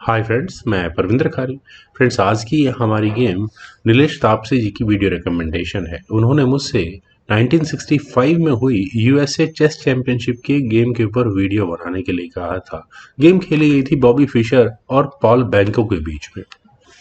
Hi friends, मैं परविंदर खारी। Friends, आज की हमारी गेम नीलेश तापसे जी की वीडियो रिकमेंडेशन है। उन्होंने मुझसे 1965 में हुई यूएसए चेस चैंपियनशिप के गेम के ऊपर वीडियो बनाने के लिए कहा था। गेम खेली गई थी बॉबी फिशर और पॉल बैंको के बीच में।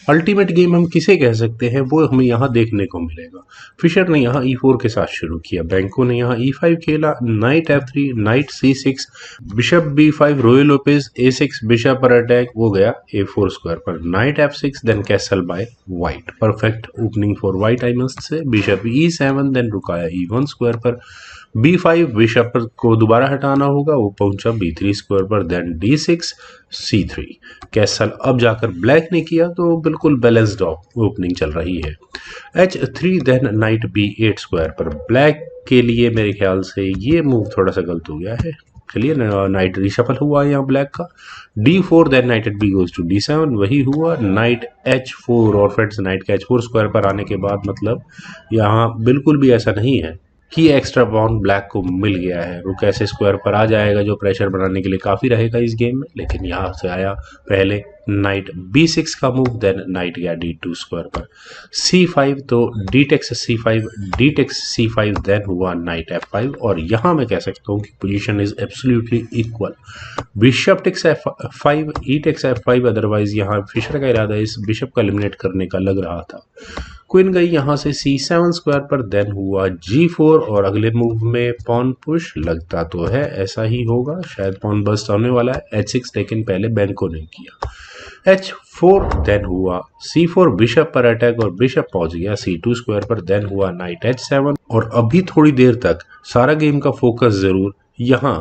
अल्टीमेट गेम हम किसे कह सकते हैं वो हमें यहाँ देखने को मिलेगा। फिशर ने यहाँ E4 के साथ शुरू किया, बैंको ने यहाँ E5 खेला, knight F3, knight C6, bishop B5, Ruy Lopez A6, bishop पर अटैक, वो गया A4 स्क्वायर पर, knight F6, then castle by white, perfect opening for white I must say, bishop E7, then रुकाया E1 स्क्वायर पर, B5, bishop को दोबारा हटाना होगा, वो पहुंचा B3 स्क्वायर पर, देन D6, C3, कैसल अब जाकर ब्लैक ने किया तो बिल्कुल बैलेंस्ड ओपनिंग चल रही है। H3, then knight B8 square पर, ब्लैक के लिए मेरे ख्याल से ये मूव थोड़ा सा गलत हो गया है। चलिए, नाइट रिशफल हुआ यहाँ ब्लैक का। D4, then knight eight B goes to D7, वही हुआ। नाइट H4, और फ्रेंड्स नाइट के H4 स्क्वायर पर आने के बाद मतलब यहाँ बिल्कुल भी ऐसा नहीं है कि एक्स्ट्रा पॉन ब्लैक को मिल गया है। रुक ऐसे स्क्वायर पर आ जाएगा जो प्रेशर बनाने के लिए काफ़ी रहेगा इस गेम में, लेकिन यहाँ से आया पहले नाइट B6 का मूव, देन नाइट गया D2 स्क्वायर पर, C5, तो D takes C5, D takes C5, then हुआ नाइट F5, और यहाँ मैं कह सकता हूँ कि position is absolutely equal. Bishop takes F5, E takes F5, otherwise यहाँ फिशर का इरादा इस बिशप को एलिमिनेट करने का लग रहा था। क्वीन गई यहाँ से C7 स्क्वायर पर, देन हुआ G4, और अगले मूव में पॉन पुश लगता तो है ऐसा ही होगा, शायद पॉन बस्ट होने वाला है H6, लेकिन पहले बैंको ने किया H4, देन हुआ C4, बिशप पर अटैक, और बिशप पहुंच गया C2 स्क्वायर पर, देन हुआ नाइट H7, और अभी थोड़ी देर तक सारा गेम का फोकस जरूर यहाँ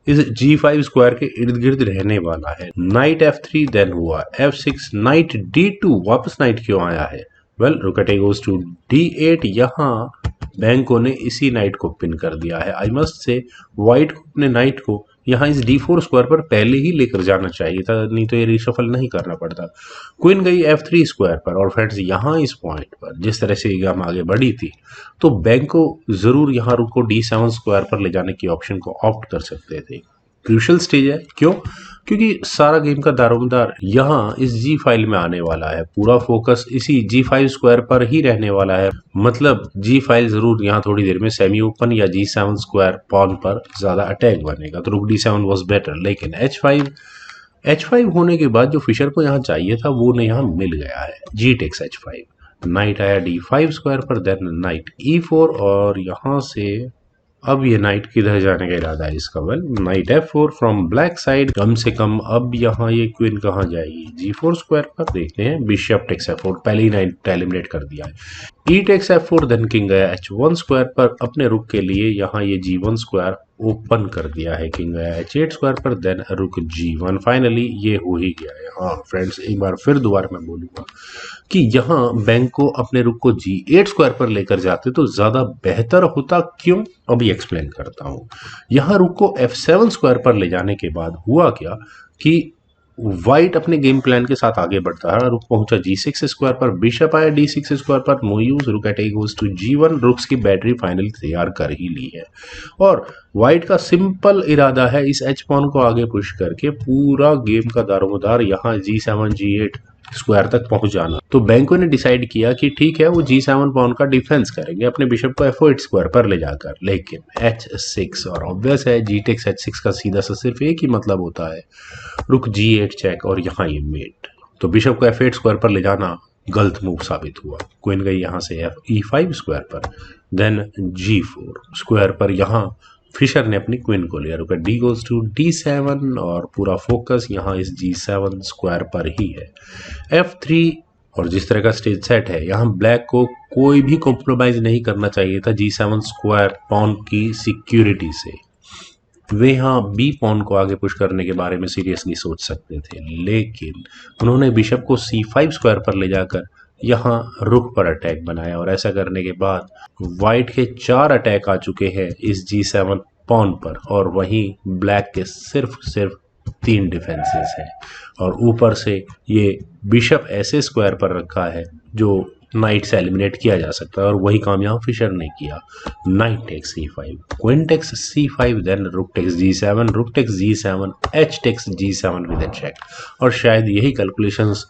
इस G5 स्क्वायर के इर्द गिर्द रहने वाला है। नाइट F3, देन हुआ F6, नाइट D2, वापस नाइट क्यों आया है? वेल, रुकटे गोज टू D8, यहाँ बैंको ने इसी नाइट को पिन कर दिया है। आई मस्ट से व्हाइट को अपने नाइट को यहाँ इस D4 स्क्वायर पर पहले ही लेकर जाना चाहिए था, नहीं तो ये रिशफल नहीं करना पड़ता। क्वीन गई F3 स्क्वायर पर, और फ्रेंड्स यहाँ इस पॉइंट पर जिस तरह से गेम आगे बढ़ी थी तो बैंको जरूर यहाँ रुक को D7 स्क्वायर पर ले जाने की ऑप्शन को ऑप्ट कर सकते थे। क्रूशल स्टेज है, क्यों? क्योंकि सारा गेम का दारोमदार यहाँ इस G फाइल में आने वाला है, पूरा फोकस इसी G5 स्क्वायर पर ही रहने वाला है। मतलब G फाइल जरूर यहाँ थोड़ी देर में सेमी ओपन या G7 स्क्वायर पॉन पर ज्यादा अटैक बनेगा, तो रुक D7 वॉज बेटर, लेकिन H5 होने के बाद जो फिशर को यहाँ चाहिए था वो ने यहाँ मिल गया है। G टेक्स H5, नाइट आया D5 स्क्वायर पर, देन नाइट E4, और यहाँ से अब ये नाइट किधर जाने का इरादा है इसका? Well, knight F4 from black side, कम से कम अब यहाँ ये क्वीन कहाँ जाएगी? G4 स्क्वायर पर देखते हैं। बिशप टेक्स F4, पहले ही नाइट एलिमिनेट कर दिया है। E takes F4, then king गया H1 स्क्वायर पर, अपने रुक के लिए यहाँ ये G1 स्क्वायर ओपन कर दिया है। किंग गया H8 स्क्वायर पर, देन रुक G1, फाइनली ये हो ही गया है। हाँ फ्रेंड्स, एक बार फिर दोबारा मैं बोलूंगा कि यहाँ बैंक को अपने रुक को G8 स्क्वायर पर लेकर जाते तो ज्यादा बेहतर होता। क्यों? अभी एक्सप्लेन करता हूँ। यहाँ रुक को F7 स्क्वायर पर ले जाने के बाद हुआ क्या कि व्हाइट अपने गेम प्लान के साथ आगे बढ़ता है। रुक पहुंचा G6 स्क्वायर पर, बिशप आया D6 स्क्वायर पर, नो यूज, रुक एट गोज टू G1, रुक्स की बैटरी फाइनली तैयार कर ही ली है, और व्हाइट का सिंपल इरादा है इस H पॉन को आगे पुश करके पूरा गेम का दारोमदार यहाँ G7 G8 स्क्वायर तक पहुंच जाना। तो बैंको ने डिसाइड किया कि ठीक है, वो G7 पॉन का डिफेंस करेंगे अपने बिशप को F8 स्क्वायर पर ले जाकर, लेकिन H6, और ऑब्वियस है G टेक्स H6 का सीधा सा सिर्फ एक ही मतलब होता है, रुक G8 चेक, और यहाँ ये मेट। तो बिशप को F8 स्क्वायर पर ले जाना गलत मूव साबित हुआ। क्वीन गई यहाँ से E5 स्क्वायर पर, देन G4 स्क्वायर पर, यहाँ फिशर ने अपनी क्वीन को लिया। रुका D गोज टू D7, और पूरा फोकस यहाँ इस G7 स्क्वायर पर ही है। F3, और जिस तरह का स्टेज सेट है यहाँ ब्लैक को कोई भी कॉम्प्रोमाइज नहीं करना चाहिए था G7 स्क्वायर पॉन की सिक्योरिटी से। वे यहाँ बी पॉन को आगे पुश करने के बारे में सीरियसली सोच सकते थे, लेकिन उन्होंने बिशप को C5 स्क्वायर पर ले जाकर यहाँ रुक पर अटैक बनाया, और ऐसा करने के बाद व्हाइट के 4 अटैक आ चुके हैं इस G7 पॉन पर, और वहीं ब्लैक के सिर्फ 3 डिफेंसेस हैं, और ऊपर से ये बिशप ऐसे स्क्वायर पर रखा है जो नाइट से एलिमिनेट किया जा सकता है और वही काम यहाँ फिशर ने किया। Knight takes C5, queen takes C5, then rook takes G7, rook takes G7, H takes G7 with a check. और शायद यही कैलकुलेशंस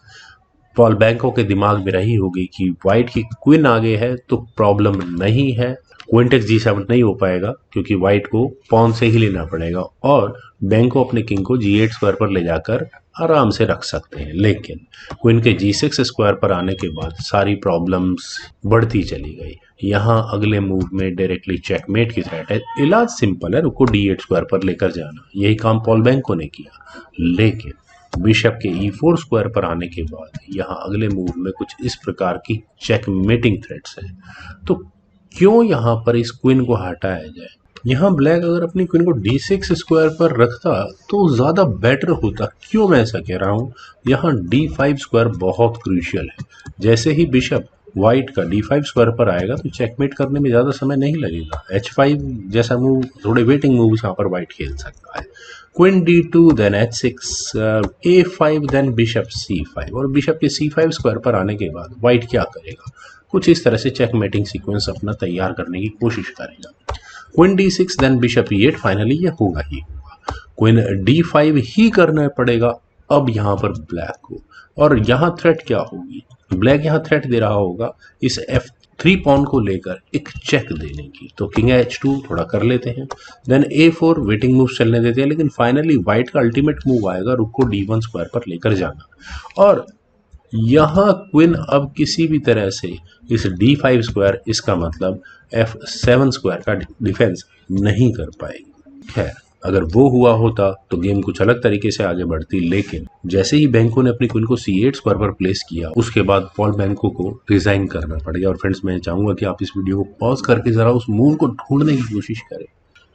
पॉल बैंको के दिमाग में रही होगी कि वाइट की क्वीन आगे है तो प्रॉब्लम नहीं है, क्वीन टेक्स G7 नहीं हो पाएगा क्योंकि वाइट को पॉन से ही लेना पड़ेगा और बैंको अपने किंग को G8 स्क्वायर पर ले जाकर आराम से रख सकते हैं। लेकिन क्वीन के G6 स्क्वायर पर आने के बाद सारी प्रॉब्लम्स बढ़ती चली गई। यहाँ अगले मूव में डायरेक्टली चेकमेट की थ्रेट है। इलाज सिंपल है, रुको D8 स्क्वायर पर लेकर जाना, यही काम पॉल बैंको ने किया। लेकिन बिशप के E4 स्क्वायर पर आने के बाद यहाँ अगले मूव में कुछ इस प्रकार की चेकमेटिंग थ्रेट्स है। तो क्यों यहाँ पर इस क्वीन को हटाया जाए? यहाँ ब्लैक अगर अपनी क्वीन को D6 स्क्वायर पर रखता तो ज़्यादा बेटर होता। क्यों मैं ऐसा कह रहा हूँ? यहाँ D5 स्क्वायर बहुत क्रूशियल है। जैसे ही बिशप वाइट का D5 स्क्वायर पर आएगा तो चेकमेट करने में ज़्यादा समय नहीं लगेगा। H5 जैसा मूव, थोड़े वेटिंग मूव्स यहाँ पर वाइट खेल सकता है। Queen D2, then H6, A5, then bishop C5। और बिशप के C5 स्क्वायर पर आने के बाद वाइट क्या करेगा? कुछ इस तरह से चेकमेटिंग सीक्वेंस अपना तैयार करने की कोशिश करेगा। Queen D6, then bishop E8, finally ये होगा ही होगा। क्वीन D5 ही करना पड़ेगा अब यहाँ पर ब्लैक को। और यहाँ थ्रेट क्या होगी? ब्लैक यहाँ थ्रेट दे रहा होगा इस F3 पॉन को लेकर एक चेक देने की। तो किंग H2 थोड़ा कर लेते हैं, देन A4 वेटिंग मूव चलने देते हैं। लेकिन फाइनली वाइट का अल्टीमेट मूव आएगा, रुक को D1 स्क्वायर पर लेकर जाना। और यहाँ क्वीन अब किसी भी तरह से इस D5 स्क्वायर, इसका मतलब F7 स्क्वायर का डिफेंस नहीं कर पाएगी। खैर, अगर वो हुआ होता तो गेम कुछ अलग तरीके से आगे बढ़ती। लेकिन जैसे ही बैंको ने अपनी क्वीन को C8 स्क्वायर पर प्लेस किया उसके बाद पॉल बैंको को रिजाइन करना पड़ गया। और फ्रेंड्स, मैं चाहूंगा कि आप इस वीडियो को पॉज करके जरा उस मूव को ढूंढने की कोशिश करें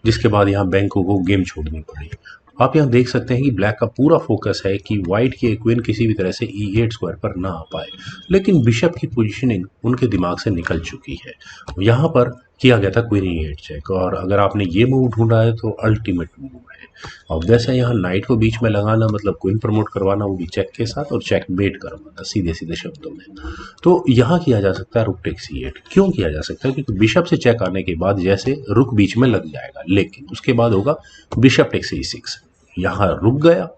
जिसके बाद यहाँ बैंको को गेम छोड़नी पड़ी। आप यहाँ देख सकते हैं कि ब्लैक का पूरा फोकस है कि वाइट की क्वीन किसी भी तरह से E8 स्क्वायर पर ना आ पाए। लेकिन बिशप की पोजीशनिंग उनके दिमाग से निकल चुकी है। यहाँ पर किया गया था क्वीन E8 चेक, और अगर आपने ये मूव ढूंढा है तो अल्टीमेट मूव है। अब जैसे यहाँ नाइट को बीच में लगाना मतलब क्वीन प्रमोट करवाना, वो भी चेक के साथ, और चेक बेट करवाना सीधे सीधे शब्दों में। तो यहाँ किया जा सकता है रुक टेक्स E8। क्यों किया जा सकता है? क्योंकि बिशप से चेक आने के बाद जैसे रुक बीच में लग जाएगा, लेकिन उसके बाद होगा बिशप टेक्स E6। यहाँ रुक गया,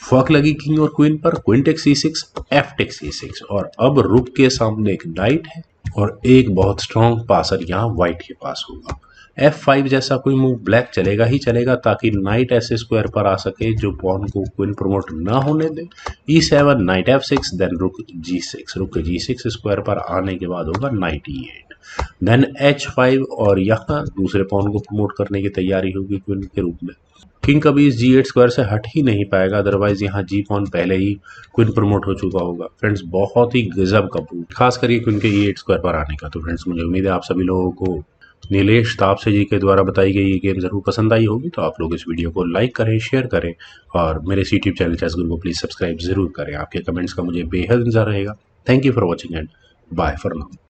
फक लगी किंग और क्वीन पर, queen takes E6, F takes E6, और अब रुक के सामने एक नाइट है और एक बहुत स्ट्रॉन्ग पासर यहाँ व्हाइट के पास होगा। F5 जैसा कोई मूव ब्लैक चलेगा ही चलेगा ताकि नाइट ऐसे स्क्वायर पर आ सके जो पॉन को क्वीन प्रमोट ना होने दे। E7, नाइट F6, देन रुक G6, रुक G6 स्क्वायर पर आने के बाद होगा नाइट E8, देन H5, और यहाँ दूसरे पॉन को प्रमोट करने की तैयारी होगी क्वीन के रूप में। किंग कभी इस G8 स्क्वायर से हट ही नहीं पाएगा, अदरवाइज यहाँ जी पॉन पहले ही क्वीन प्रमोट हो चुका होगा। फ्रेंड्स, बहुत ही गजब का मूव, खास करके क्वीन के E8 स्क्वायर पर आने का। तो फ्रेंड्स, मुझे उम्मीद है आप सभी लोगों को नीलेश तापसे जी के द्वारा बताई गई ये गेम जरूर पसंद आई होगी। तो आप लोग इस वीडियो को लाइक करें, शेयर करें, और मेरे यूट्यूब चैनल चेस गुरु को प्लीज सब्सक्राइब जरूर करें। आपके कमेंट्स का मुझे बेहद इंतजार रहेगा। Thank you for watching and bye for now.